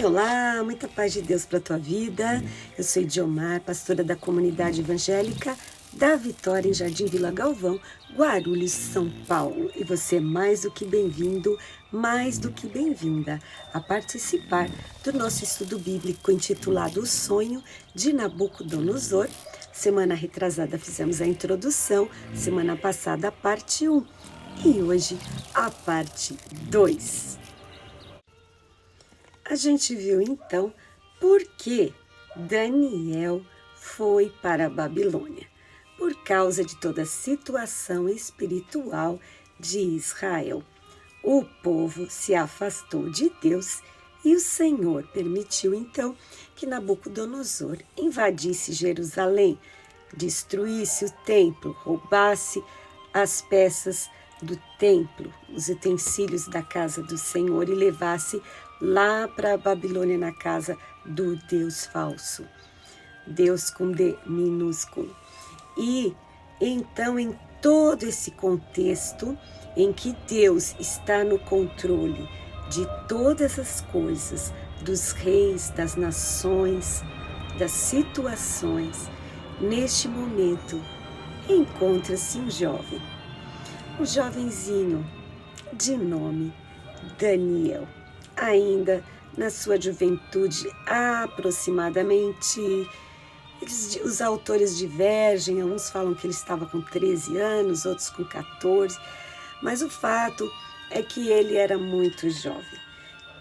Olá, muita paz de Deus para a tua vida. Eu sou Idiomar, pastora da comunidade evangélica da Vitória em Jardim Vila Galvão, Guarulhos, São Paulo. E você é mais do que bem-vindo, mais do que bem-vinda a participar do nosso estudo bíblico intitulado O Sonho de Nabucodonosor. Semana retrasada fizemos a introdução, semana passada a parte 1 e hoje a parte 2. A gente viu então por que Daniel foi para a Babilônia. Por causa de toda a situação espiritual de Israel. O povo se afastou de Deus e o Senhor permitiu então que Nabucodonosor invadisse Jerusalém, destruísse o templo, roubasse as peças do templo, os utensílios da casa do Senhor e levasse lá para a Babilônia na casa do Deus falso. Deus com D minúsculo. E então, em todo esse contexto em que Deus está no controle de todas as coisas, dos reis, das nações, das situações, neste momento encontra-se um jovenzinho de nome Daniel, ainda na sua juventude, aproximadamente. Os autores divergem, uns falam que ele estava com 13 anos, outros com 14, mas o fato é que ele era muito jovem.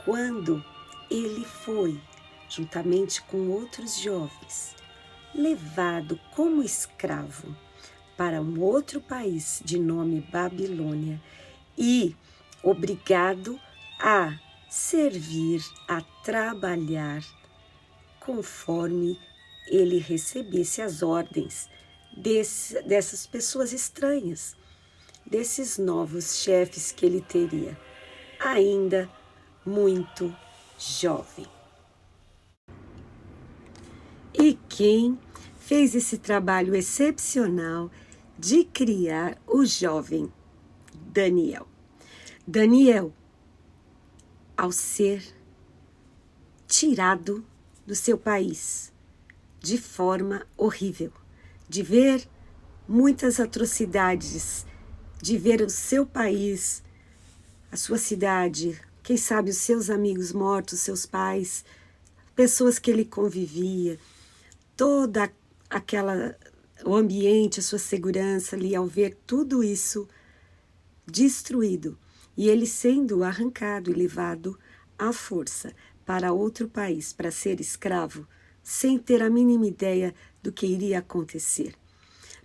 Quando ele foi, juntamente com outros jovens, levado como escravo para um outro país de nome Babilônia e obrigado a servir, a trabalhar conforme ele recebesse as ordens dessas pessoas estranhas, desses novos chefes que ele teria, ainda muito jovem. E quem fez esse trabalho excepcional de criar o jovem Daniel? Daniel, ao ser tirado do seu país, de forma horrível, de ver muitas atrocidades, de ver o seu país, a sua cidade, quem sabe os seus amigos mortos, seus pais, pessoas que ele convivia, toda o ambiente, a sua segurança ali, ao ver tudo isso destruído, e ele sendo arrancado e levado à força para outro país, para ser escravo, sem ter a mínima ideia do que iria acontecer.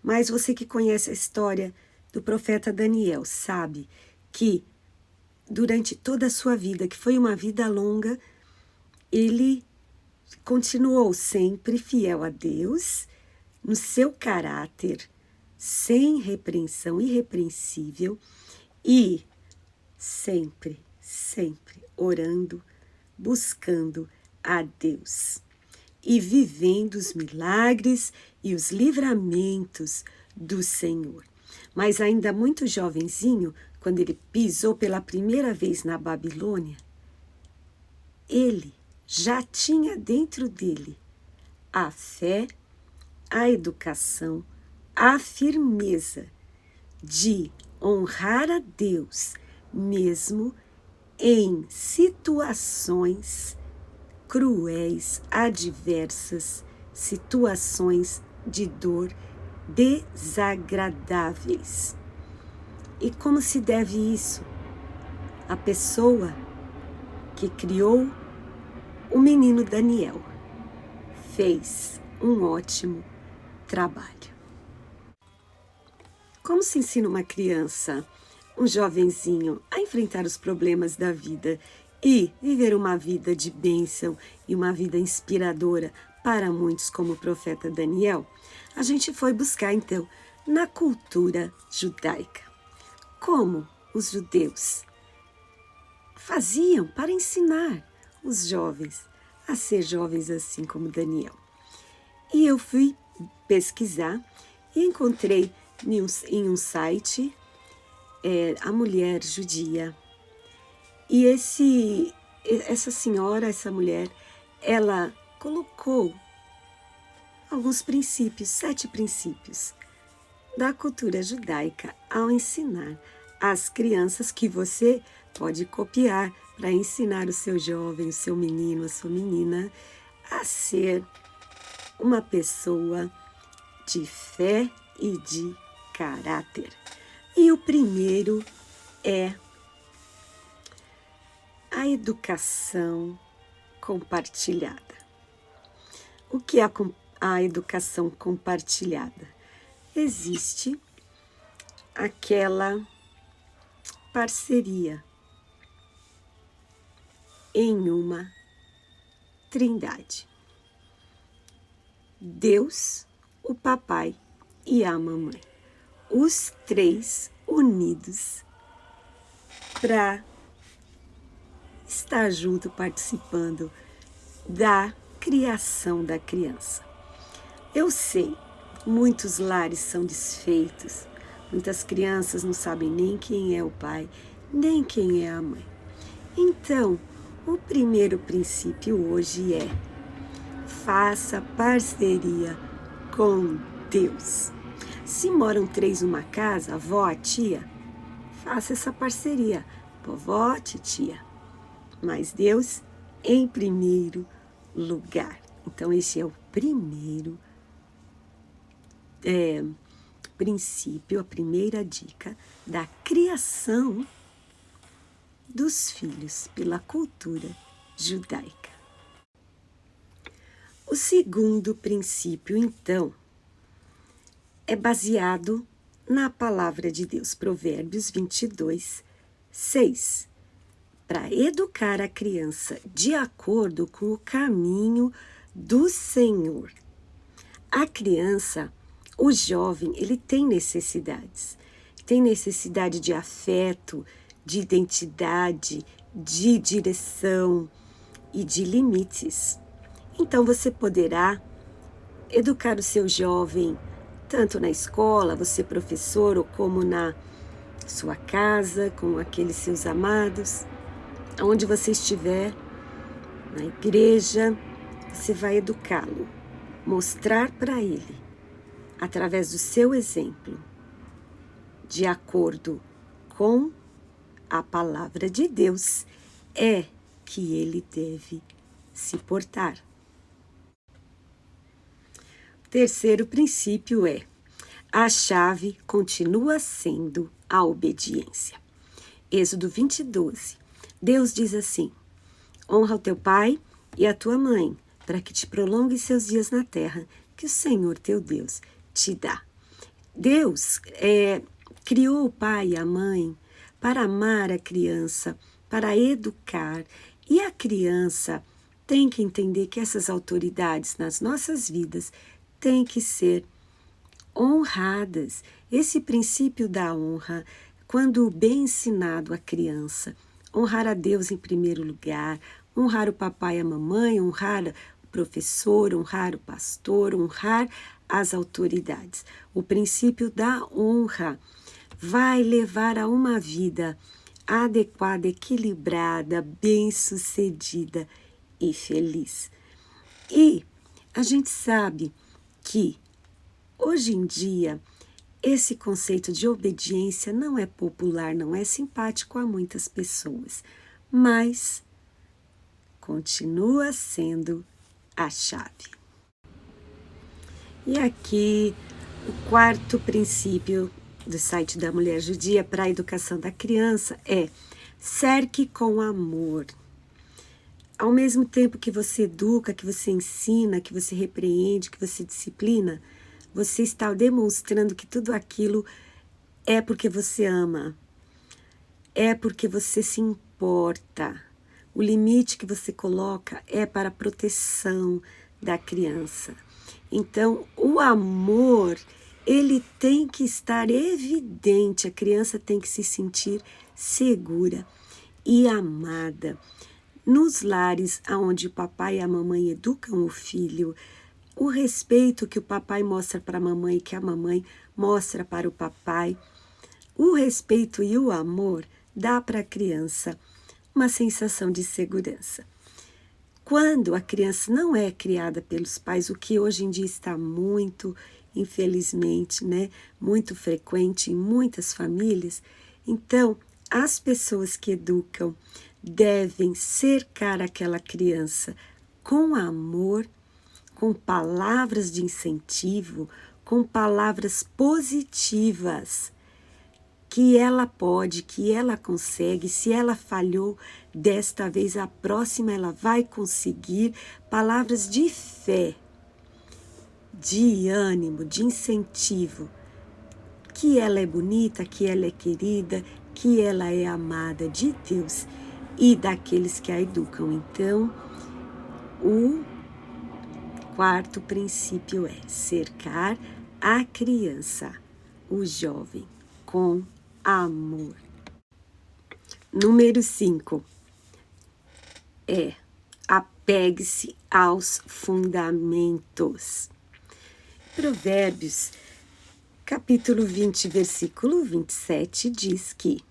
Mas você que conhece a história do profeta Daniel sabe que durante toda a sua vida, que foi uma vida longa, ele continuou sempre fiel a Deus, no seu caráter, sem repreensão, irrepreensível, e sempre orando, buscando a Deus e vivendo os milagres e os livramentos do Senhor. Mas ainda muito jovenzinho, quando ele pisou pela primeira vez na Babilônia, ele já tinha dentro dele a fé, a educação, a firmeza de honrar a Deus, mesmo em situações cruéis, adversas, situações de dor desagradáveis. E como se deve isso? A pessoa que criou o menino Daniel fez um ótimo trabalho. Como se ensina uma criança, um jovenzinho, a enfrentar os problemas da vida e viver uma vida de bênção e uma vida inspiradora para muitos, como o profeta Daniel? A gente foi buscar, então, na cultura judaica, como os judeus faziam para ensinar os jovens a ser jovens assim como Daniel. E eu fui pesquisar e encontrei em um site a mulher judia. E esse essa senhora, essa mulher, ela colocou alguns princípios, 7 princípios da cultura judaica ao ensinar às crianças, que você pode copiar para ensinar o seu jovem, o seu menino, a sua menina a ser uma pessoa de fé e de caráter. E o primeiro é a educação compartilhada. O que é a educação compartilhada? Existe aquela parceria em uma trindade. Deus, o papai e a mamãe. Os 3 unidos para estar junto, participando da criação da criança. Eu sei, muitos lares são desfeitos, muitas crianças não sabem nem quem é o pai, nem quem é a mãe. Então, o primeiro princípio hoje é: faça parceria com Deus. Se moram 3 numa casa, avó, a tia, faça essa parceria, vovó, titia. Mas Deus em primeiro lugar. Então, esse é o primeiro princípio, a primeira dica da criação dos filhos pela cultura judaica. O segundo princípio, então, é baseado na palavra de Deus, Provérbios 22, 6. Para educar a criança de acordo com o caminho do Senhor. A criança, o jovem, ele tem necessidades. Tem necessidade de afeto, de identidade, de direção e de limites. Então, você poderá educar o seu jovem, tanto na escola, você professor, ou como na sua casa, com aqueles seus amados. Onde você estiver, na igreja, você vai educá-lo, mostrar para ele, através do seu exemplo, de acordo com a palavra de Deus, é que ele deve se portar. O terceiro princípio é: a chave continua sendo a obediência. Êxodo 20, 12. Deus diz assim: honra o teu pai e a tua mãe, para que te prolongue seus dias na terra, que o Senhor teu Deus te dá. Deus criou o pai e a mãe para amar a criança, para educar, e a criança tem que entender que essas autoridades nas nossas vidas têm que ser honradas. Esse princípio da honra, quando bem ensinado à criança, honrar a Deus em primeiro lugar, honrar o papai e a mamãe, honrar o professor, honrar o pastor, honrar as autoridades. O princípio da honra vai levar a uma vida adequada, equilibrada, bem-sucedida e feliz. E a gente sabe que, hoje em dia, esse conceito de obediência não é popular, não é simpático a muitas pessoas, mas continua sendo a chave. E aqui, o quarto princípio do site da Mulher Judia para a educação da criança é: cerque com amor. Ao mesmo tempo que você educa, que você ensina, que você repreende, que você disciplina, você está demonstrando que tudo aquilo é porque você ama, é porque você se importa. O limite que você coloca é para a proteção da criança. Então, o amor, ele tem que estar evidente, a criança tem que se sentir segura e amada. Nos lares onde o papai e a mamãe educam o filho, o respeito que o papai mostra para a mamãe e que a mamãe mostra para o papai, o respeito e o amor dá para a criança uma sensação de segurança. Quando a criança não é criada pelos pais, o que hoje em dia está muito, infelizmente, né, muito frequente em muitas famílias, então as pessoas que educam devem cercar aquela criança com amor, com palavras de incentivo, com palavras positivas, que ela pode, que ela consegue. Se ela falhou desta vez, a próxima ela vai conseguir. Palavras de fé, de ânimo, de incentivo, que ela é bonita, que ela é querida, que ela é amada de Deus e daqueles que a educam. Então, o quarto princípio é cercar a criança, o jovem, com amor. Número 5 é apegue-se aos fundamentos. Provérbios, capítulo 20, versículo 27, diz que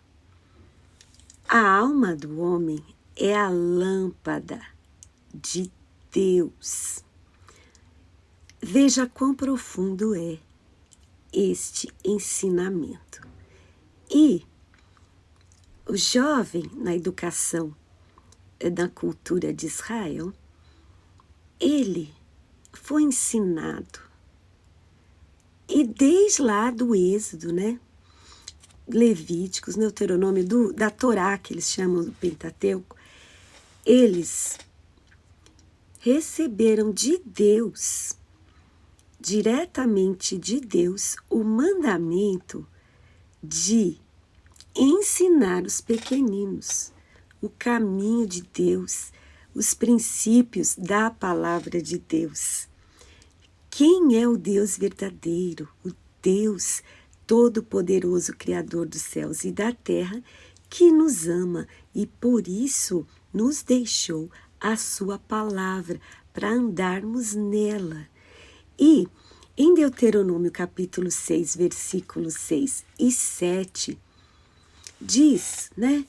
a alma do homem é a lâmpada de Deus. Veja quão profundo é este ensinamento. E o jovem, na educação da cultura de Israel, ele foi ensinado. E desde lá do Êxodo, né? Levíticos, Deuteronômio, da Torá, que eles chamam do Pentateuco, eles receberam de Deus, diretamente de Deus, o mandamento de ensinar os pequeninos o caminho de Deus, os princípios da palavra de Deus. Quem é o Deus verdadeiro, o Deus Todo-Poderoso, Criador dos céus e da terra, que nos ama e por isso nos deixou a sua palavra para andarmos nela. E em Deuteronômio capítulo 6, versículos 6 e 7, diz, né,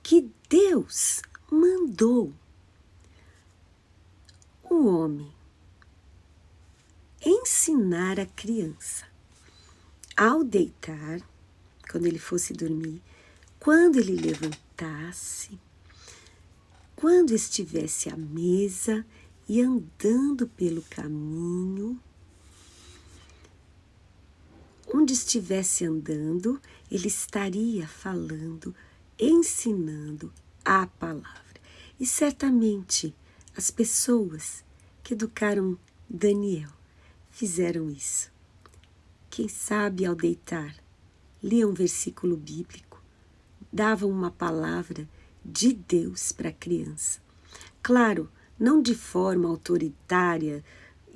que Deus mandou o homem ensinar a criança ao deitar, quando ele fosse dormir, quando ele levantasse, quando estivesse à mesa e andando pelo caminho. Onde estivesse andando, ele estaria falando, ensinando a palavra. E certamente as pessoas que educaram Daniel fizeram isso. Quem sabe ao deitar, liam um versículo bíblico, davam uma palavra de Deus para a criança. Claro, não de forma autoritária,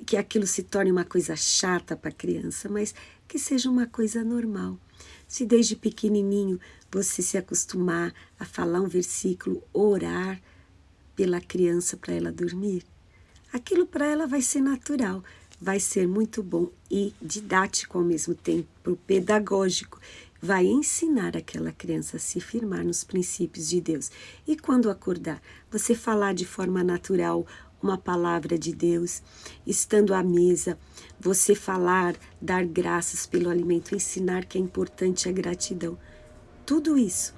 que aquilo se torne uma coisa chata para a criança, mas que seja uma coisa normal. Se desde pequenininho você se acostumar a falar um versículo, orar pela criança para ela dormir, aquilo para ela vai ser natural, vai ser muito bom e didático ao mesmo tempo, pedagógico. Vai ensinar aquela criança a se firmar nos princípios de Deus. E quando acordar, você falar de forma natural uma palavra de Deus, estando à mesa, você falar, dar graças pelo alimento, ensinar que é importante a gratidão. Tudo isso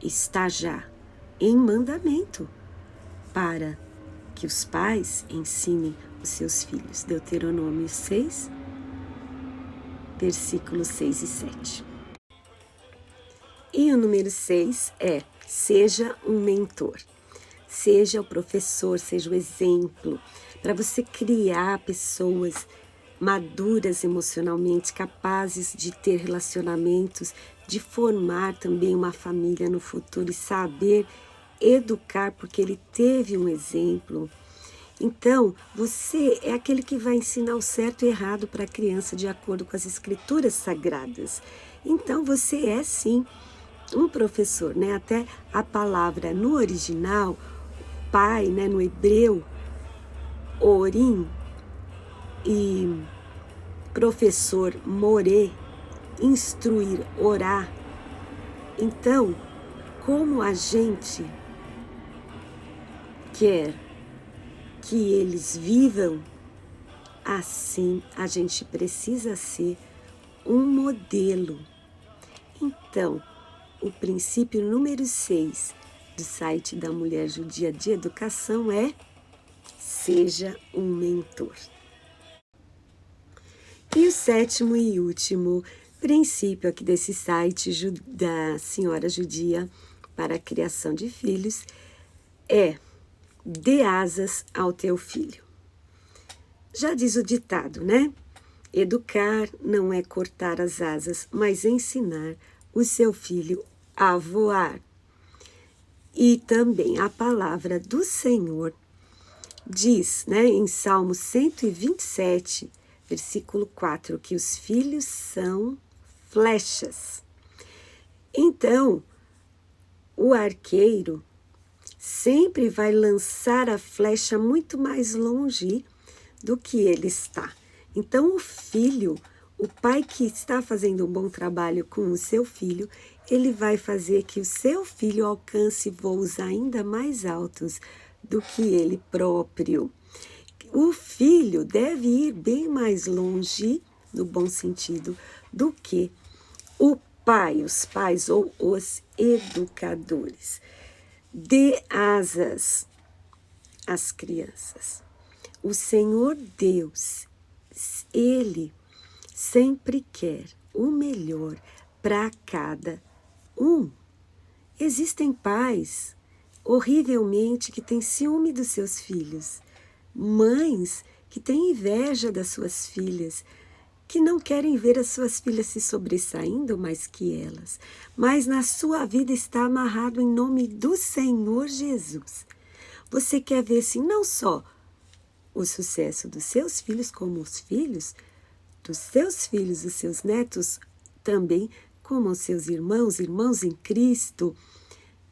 está já em mandamento para que os pais ensinem os seus filhos. Deuteronômio 6, versículos 6 e 7. E o número 6 é: seja um mentor. Seja o professor, seja o exemplo, para você criar pessoas maduras emocionalmente, capazes de ter relacionamentos, de formar também uma família no futuro e saber educar, porque ele teve um exemplo. Então, você é aquele que vai ensinar o certo e errado para a criança de acordo com as escrituras sagradas. Então, você é sim um professor, né? Até a palavra no original, pai, né, no hebreu, orim, e professor, morê, instruir, orar. Então, como a gente quer que eles vivam, assim a gente precisa ser um modelo. Então, o princípio número 6 do site da Mulher Judia de Educação é: seja um mentor. E o 7º e último princípio aqui desse site da Senhora Judia para a criação de filhos é: dê asas ao teu filho. Já diz o ditado, né? Educar não é cortar as asas, mas ensinar o seu filho a voar. E também a palavra do Senhor diz, né, em Salmo 127, versículo 4, que os filhos são flechas. Então, o arqueiro sempre vai lançar a flecha muito mais longe do que ele está. Então, o filho, o pai que está fazendo um bom trabalho com o seu filho, ele vai fazer que o seu filho alcance voos ainda mais altos do que ele próprio. O filho deve ir bem mais longe, no bom sentido, do que o pai, os pais ou os educadores. Dê asas às crianças. O Senhor Deus, Ele sempre quer o melhor para cada um. Existem pais, horrivelmente, que têm ciúme dos seus filhos. Mães que têm inveja das suas filhas, que não querem ver as suas filhas se sobressaindo mais que elas. Mas na sua vida está amarrado em nome do Senhor Jesus. Você quer ver, sim, não só o sucesso dos seus filhos, como os filhos dos seus filhos, os seus netos também, como os seus irmãos em Cristo,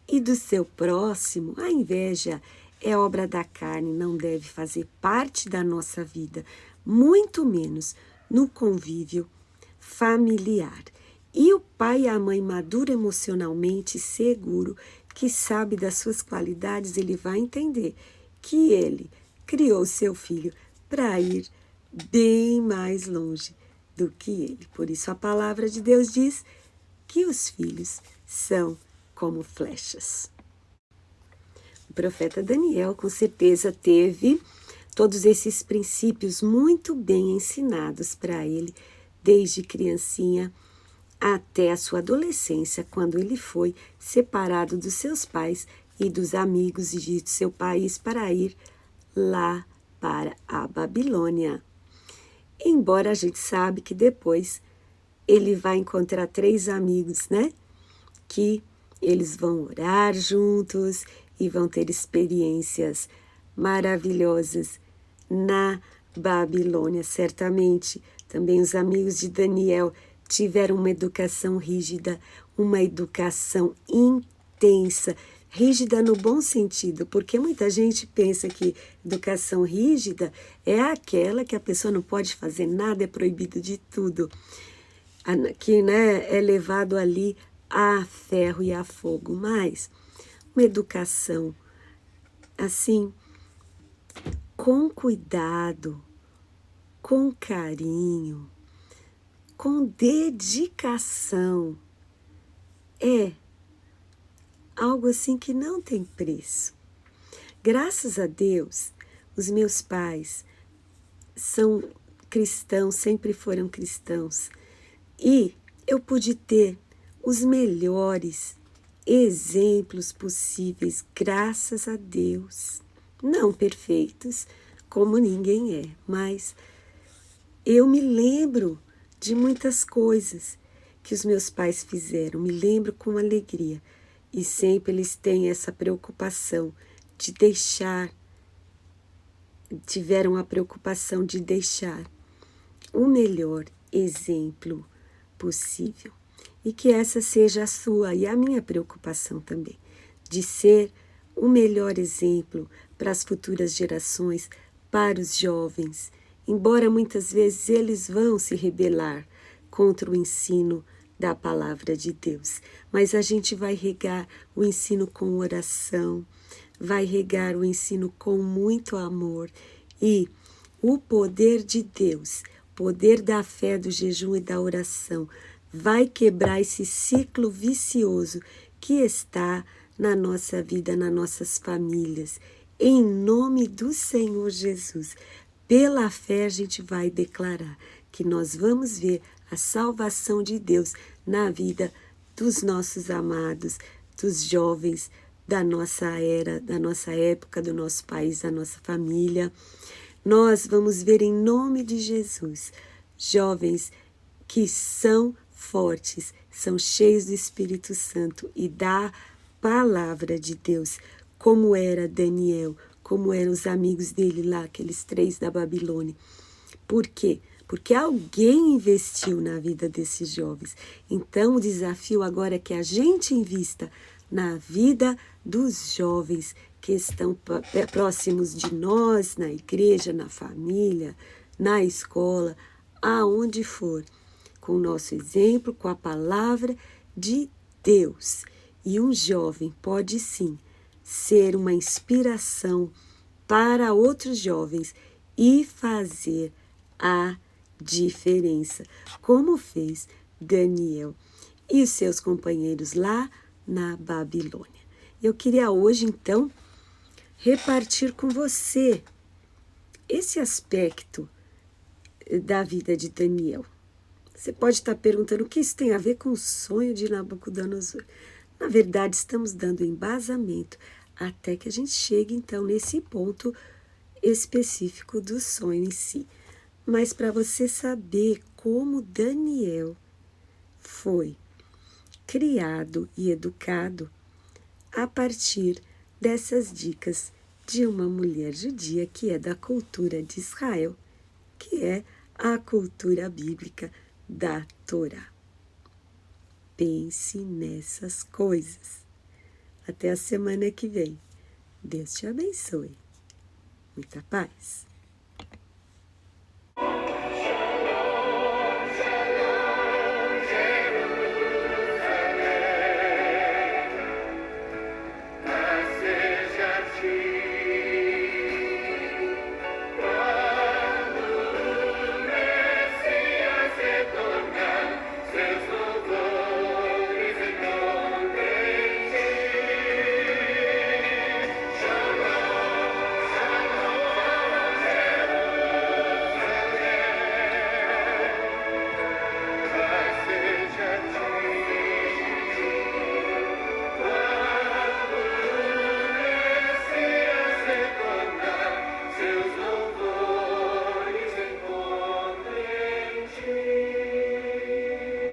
e do seu próximo. A inveja é obra da carne, não deve fazer parte da nossa vida, muito menos no convívio familiar. E o pai e a mãe maduro emocionalmente, seguro, que sabe das suas qualidades, ele vai entender que ele criou seu filho para ir bem mais longe do que ele. Por isso a palavra de Deus diz que os filhos são como flechas. O profeta Daniel com certeza teve todos esses princípios muito bem ensinados para ele desde criancinha até a sua adolescência, quando ele foi separado dos seus pais e dos amigos e de seu país para ir lá para a Babilônia. Embora a gente sabe que depois ele vai encontrar 3 amigos, né? Que eles vão orar juntos e vão ter experiências maravilhosas na Babilônia. Certamente também os amigos de Daniel tiveram uma educação rígida, uma educação intensa, rígida no bom sentido, porque muita gente pensa que educação rígida é aquela que a pessoa não pode fazer nada, é proibido de tudo, que, né, é levado ali a ferro e a fogo. Mas uma educação assim, com cuidado, com carinho, com dedicação, é algo assim que não tem preço. Graças a Deus, os meus pais são cristãos, sempre foram cristãos, e eu pude ter os melhores exemplos possíveis, graças a Deus. Não perfeitos, como ninguém é, mas eu me lembro de muitas coisas que os meus pais fizeram, me lembro com alegria. E sempre eles têm essa preocupação de deixar, tiveram a preocupação de deixar o melhor exemplo possível. E que essa seja a sua e a minha preocupação também, de ser o melhor exemplo para as futuras gerações, para os jovens, embora muitas vezes eles vão se rebelar contra o ensino da palavra de Deus. Mas a gente vai regar o ensino com oração, vai regar o ensino com muito amor e o poder de Deus, poder da fé, do jejum e da oração, vai quebrar esse ciclo vicioso que está na nossa vida, nas nossas famílias. Em nome do Senhor Jesus, pela fé a gente vai declarar que nós vamos ver a salvação de Deus na vida dos nossos amados, dos jovens da nossa era, da nossa época, do nosso país, da nossa família. Nós vamos ver em nome de Jesus jovens que são fortes, são cheios do Espírito Santo e da palavra de Deus, como era Daniel, como eram os amigos dele lá, aqueles 3 da Babilônia. Por quê? Porque alguém investiu na vida desses jovens. Então, o desafio agora é que a gente invista na vida dos jovens que estão próximos de nós, na igreja, na família, na escola, aonde for, com o nosso exemplo, com a palavra de Deus. E um jovem pode sim ser uma inspiração para outros jovens e fazer a diferença, como fez Daniel e os seus companheiros lá na Babilônia. Eu queria hoje, então, repartir com você esse aspecto da vida de Daniel. Você pode estar perguntando o que isso tem a ver com o sonho de Nabucodonosor. Na verdade, estamos dando embasamento até que a gente chegue, então, nesse ponto específico do sonho em si. Mas para você saber como Daniel foi criado e educado a partir dessas dicas de uma mulher judia que é da cultura de Israel, que é a cultura bíblica da Torá. Pense nessas coisas. Até a semana que vem. Deus te abençoe. Muita paz.